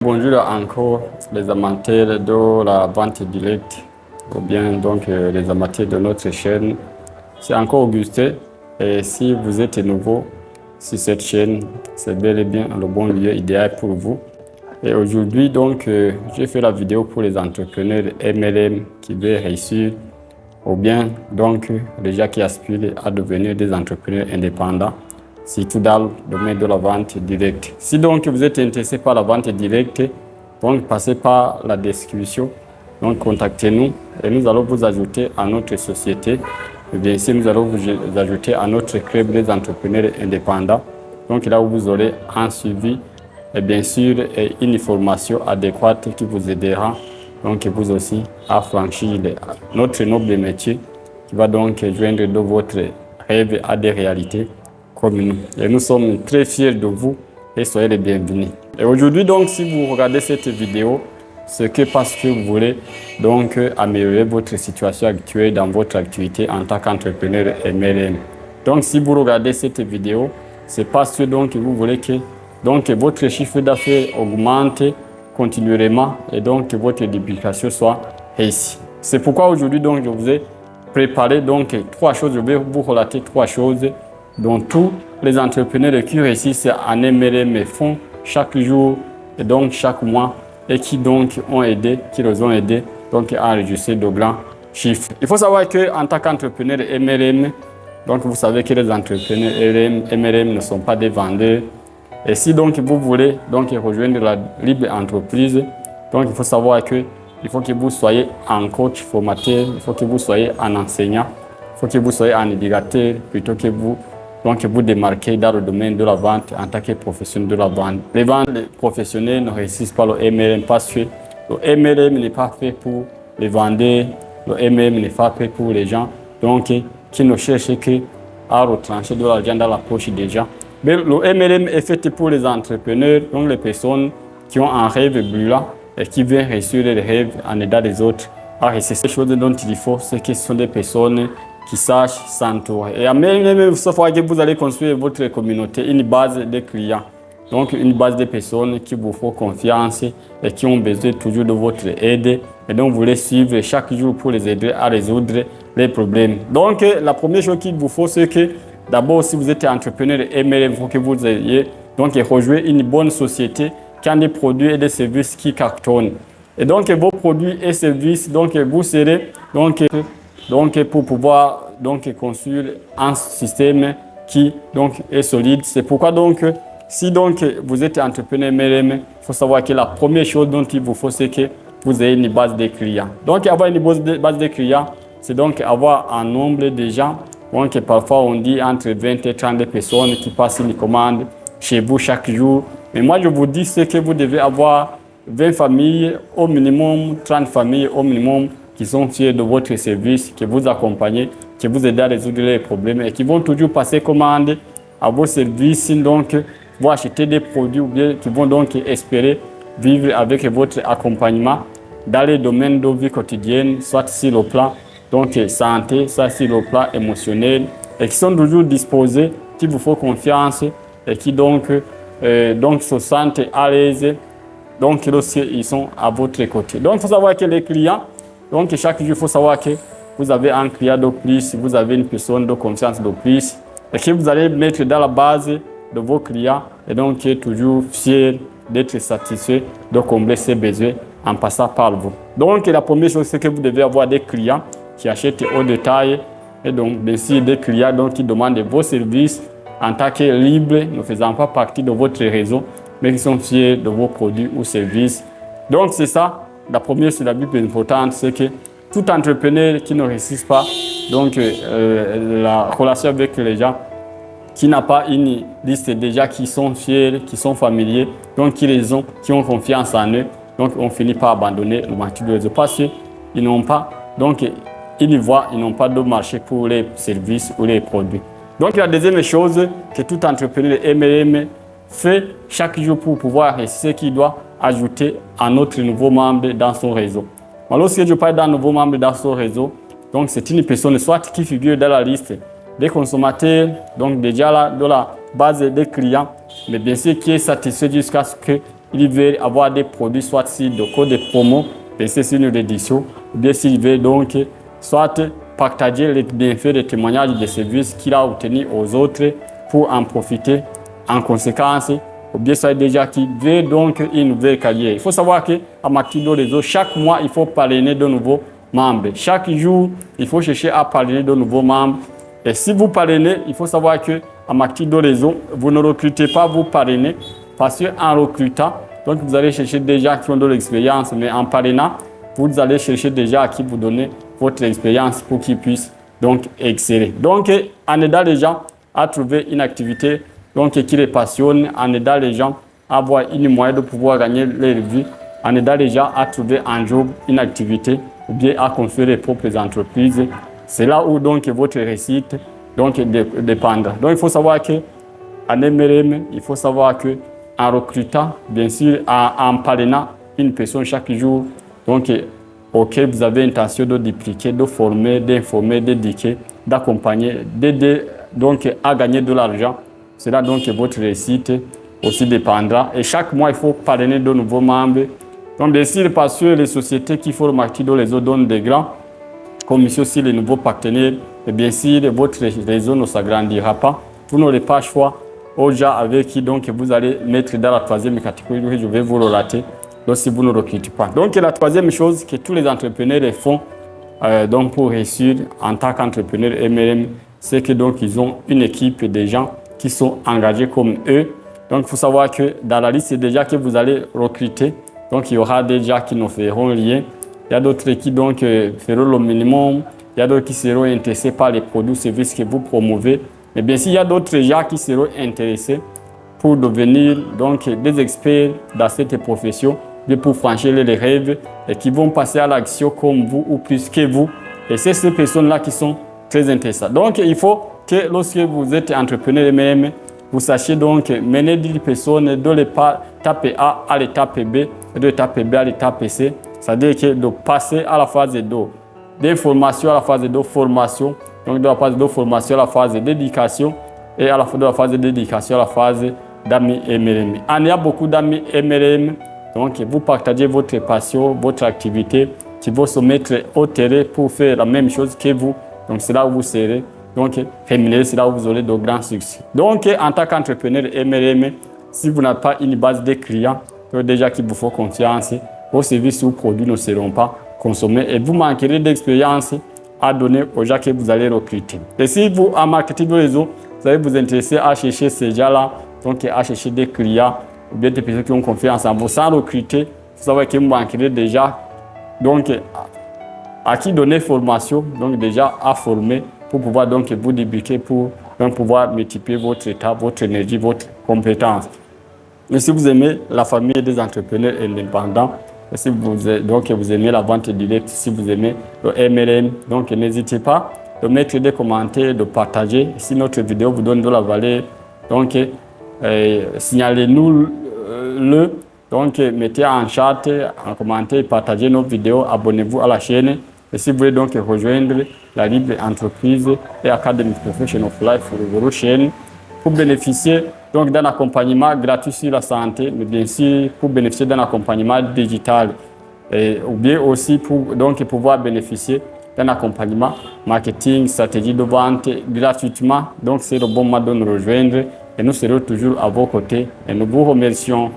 Bonjour encore les amateurs de la vente directe ou bien donc les amateurs de notre chaîne. C'est encore Augustin et si vous êtes nouveau sur cette chaîne, c'est bel et bien le bon lieu idéal pour vous. Et aujourd'hui donc j'ai fait la vidéo pour les entrepreneurs MLM qui veulent réussir ou bien donc les gens qui aspirent à devenir des entrepreneurs indépendants, surtout dans le domaine de la vente directe. Si donc vous êtes intéressé par la vente directe, donc passez par la description, donc contactez-nous et nous allons vous ajouter à notre société. Et bien sûr, nous allons vous ajouter à notre club des entrepreneurs indépendants. Donc là où vous aurez un suivi et bien sûr une formation adéquate qui vous aidera donc vous aussi à franchir notre noble métier qui va donc joindre de votre rêve à des réalités comme nous. Et nous sommes très fiers de vous et soyez les bienvenus. Et aujourd'hui donc si vous regardez cette vidéo, c'est que parce que vous voulez donc améliorer votre situation actuelle dans votre activité en tant qu'entrepreneur MLM. Donc si vous regardez cette vidéo, c'est parce que donc vous voulez que donc votre chiffre d'affaires augmente continuellement et donc votre publication soit réussie. C'est pourquoi aujourd'hui donc je vous ai préparé donc trois choses. Je vais vous relater trois choses dont tous les entrepreneurs qui réussissent en MLM font chaque jour et donc chaque mois et qui donc ont aidé, qui les ont aidés donc à enregistrer de grands chiffres. Il faut savoir que en tant qu'entrepreneur MLM, donc vous savez que les entrepreneurs MLM ne sont pas des vendeurs. Et si donc vous voulez donc rejoindre la libre entreprise, donc il faut savoir que il faut que vous soyez un coach formateur, il faut que vous soyez un enseignant, il faut que vous soyez un éducateur plutôt que vous donc vous démarquez dans le domaine de la vente en tant que professionnel de la vente. Les ventes professionnelles ne réussissent pas le MLM parce que le MLM n'est pas fait pour les vendeurs, le MLM n'est pas fait pour les gens donc qui ne cherchent que à retrancher de l'argent dans la poche des gens. Mais le MLM est fait pour les entrepreneurs, donc les personnes qui ont un rêve brûlant et qui veulent réussir les rêves en aidant les autres à réussir. Ces choses dont il faut, c'est que ce sont des personnes qui sachent s'entourer. Et en MLM, sauf que vous allez construire votre communauté, une base de clients. Donc une base de personnes qui vous font confiance et qui ont besoin toujours de votre aide. Et donc vous les suivre chaque jour pour les aider à résoudre les problèmes. Donc la première chose qu'il vous faut, c'est que d'abord, si vous êtes entrepreneur MLM, il faut que vous ayez donc rejoindre une bonne société qui a des produits et des services qui cartonnent. Et donc vos produits et services, donc vous serez donc pour pouvoir donc construire un système qui donc est solide. C'est pourquoi donc si donc vous êtes entrepreneur MLM, il faut savoir que la première chose dont il vous faut, c'est que vous ayez une base de clients. Donc avoir une base de clients, c'est donc avoir un nombre de gens. Donc parfois on dit entre 20 et 30 personnes qui passent une commande chez vous chaque jour. Mais moi je vous dis ce que vous devez avoir 20 familles au minimum, 30 familles au minimum qui sont fiers de votre service, qui vous accompagnent, qui vous aident à résoudre les problèmes et qui vont toujours passer commande à vos services, donc vous acheter des produits ou bien qui vont donc espérer vivre avec votre accompagnement dans les domaines de vie quotidienne, soit sur le plan donc santé, ça sur le plan émotionnel et qui sont toujours disposés, qui vous font confiance et qui donc se sentent à l'aise donc lorsqu'ils sont à votre côté. Donc il faut savoir que les clients, donc chaque jour il faut savoir que vous avez un client de plus, vous avez une personne de confiance de plus et que vous allez mettre dans la base de vos clients et donc qui est toujours fier d'être satisfait de combler ses besoins en passant par vous. Donc la première chose c'est que vous devez avoir des clients qui achètent au détail et donc bien sûr des clients donc, qui demandent vos services en tant que libre, ne faisant pas partie de votre réseau, mais qui sont fiers de vos produits ou services. Donc c'est ça, la première c'est la plus importante, c'est que tout entrepreneur qui ne réussit pas donc la relation avec les gens, qui n'a pas une liste de gens qui sont fiers, qui sont familiers, donc qui ont confiance en eux, donc on finit par abandonner le marché du réseau parce qu'ils n'ont pas donc ils n'ont pas de marché pour les services ou les produits. Donc la deuxième chose que tout entrepreneur MLM fait chaque jour pour pouvoir réussir, c'est qu'il doit ajouter un autre nouveau membre dans son réseau. Mais lorsque je parle d'un nouveau membre dans son réseau, donc c'est une personne soit qui figure dans la liste des consommateurs, donc déjà là, de la base des clients, mais bien sûr qui est satisfait jusqu'à ce que ils veulent avoir des produits, soit sur de code de promo, c'est sur une réduction, ou bien s'ils veulent donc soit partager les bienfaits des témoignages de services qu'il a obtenus aux autres pour en profiter en conséquence, ou bien soit déjà qui veut donc une nouvelle carrière. Il faut savoir qu'à Marketing Réseau, chaque mois, il faut parrainer de nouveaux membres. Chaque jour, il faut chercher à parrainer de nouveaux membres. Et si vous parrainez, il faut savoir que à Marketing Réseau, vous ne recrutez pas, vous parrainez, parce qu'en recrutant, donc vous allez chercher des gens qui ont de l'expérience, mais en parrainant, vous allez chercher des gens à qui vous donnez votre expérience pour qu'ils puissent donc exceller. Donc, en aidant les gens à trouver une activité donc, qui les passionne, en aidant les gens à avoir une moyen de pouvoir gagner leur vie, en aidant les gens à trouver un job, une activité, ou bien à construire les propres entreprises. C'est là où donc votre réussite donc, dépendra. Donc, il faut savoir qu'en MLM, il faut savoir qu'en recrutant, bien sûr, en parrainant une personne chaque jour, donc, auquel vous avez intention de dupliquer, de former, d'informer, d'éduquer, d'accompagner, d'aider donc à gagner de l'argent. C'est là donc que votre réussite aussi dépendra. Et chaque mois, il faut parrainer de nouveaux membres. Donc, bien sûr, parce que les sociétés qui font le marketing réseau donnent des grands commissions sur les nouveaux partenaires. Et bien sûr, votre réseau ne s'agrandira pas. Vous n'aurez pas le choix aux gens avec qui donc, vous allez mettre dans la troisième catégorie. Je vais vous relater. Donc, si vous ne recrutez pas. Donc, la troisième chose que tous les entrepreneurs font donc pour réussir en tant qu'entrepreneur MLM, c'est que donc ils ont une équipe de gens qui sont engagés comme eux. Donc, il faut savoir que dans la liste des gens que vous allez recruter, donc il y aura des gens qui ne feront rien. Il y a d'autres qui donc feront le minimum. Il y a d'autres qui seront intéressés par les produits, services que vous promouvez. Mais bien sûr, il y a d'autres gens qui seront intéressés pour devenir donc des experts dans cette profession, pour franchir les rêves et qui vont passer à l'action comme vous ou plus que vous. Et c'est ces personnes-là qui sont très intéressantes. Donc, il faut que lorsque vous êtes entrepreneur même, vous sachiez donc mener 10 personnes de l'étape A à l'étape B et de l'étape B à l'étape C. C'est-à-dire que de passer à la phase 2, d'information à la phase 2, formation, donc de la phase 2, formation à la phase d'éducation et à la fois de la phase d'éducation à la phase d'amis MLM. Il y a beaucoup d'amis MLM, donc vous partagez votre passion, votre activité qui vont se mettre au terrain pour faire la même chose que vous. Donc c'est là où vous serez donc rémunéré, c'est là où vous aurez de grands succès. Donc en tant qu'entrepreneur MLM, si vous n'avez pas une base de clients, déjà qu'il vous faut confiance, vos services ou produits ne seront pas consommés et vous manquerez d'expérience à donner aux gens que vous allez recruter. Et si vous, en marketing de réseau, vous allez vous intéresser à chercher ces gens-là, donc à chercher des clients ou bien des personnes qui ont confiance en vous sans recruter, vous savez que vous manquerez déjà donc à qui donner formation, donc déjà à former pour pouvoir donc vous débuter, pour donc pouvoir multiplier votre état, votre énergie, votre compétence. Et si vous aimez la famille des entrepreneurs indépendants, si vous aimez la vente directe, si vous aimez le MLM, donc n'hésitez pas de mettre des commentaires, de partager. Si notre vidéo vous donne de la valeur, donc signalez-nous le. Donc mettez en chat, en commentaire, partagez nos vidéos, abonnez-vous à la chaîne. Et si vous voulez donc rejoindre la Libre Entreprise et Academy Profession of Life pour vos chaînes, pour bénéficier donc d'un accompagnement gratuit sur la santé, mais bien sûr pour bénéficier d'un accompagnement digital, ou bien aussi pour donc pouvoir bénéficier d'un accompagnement marketing, stratégie de vente gratuitement. Donc c'est le bon moment de nous rejoindre et nous serons toujours à vos côtés et nous vous remercions.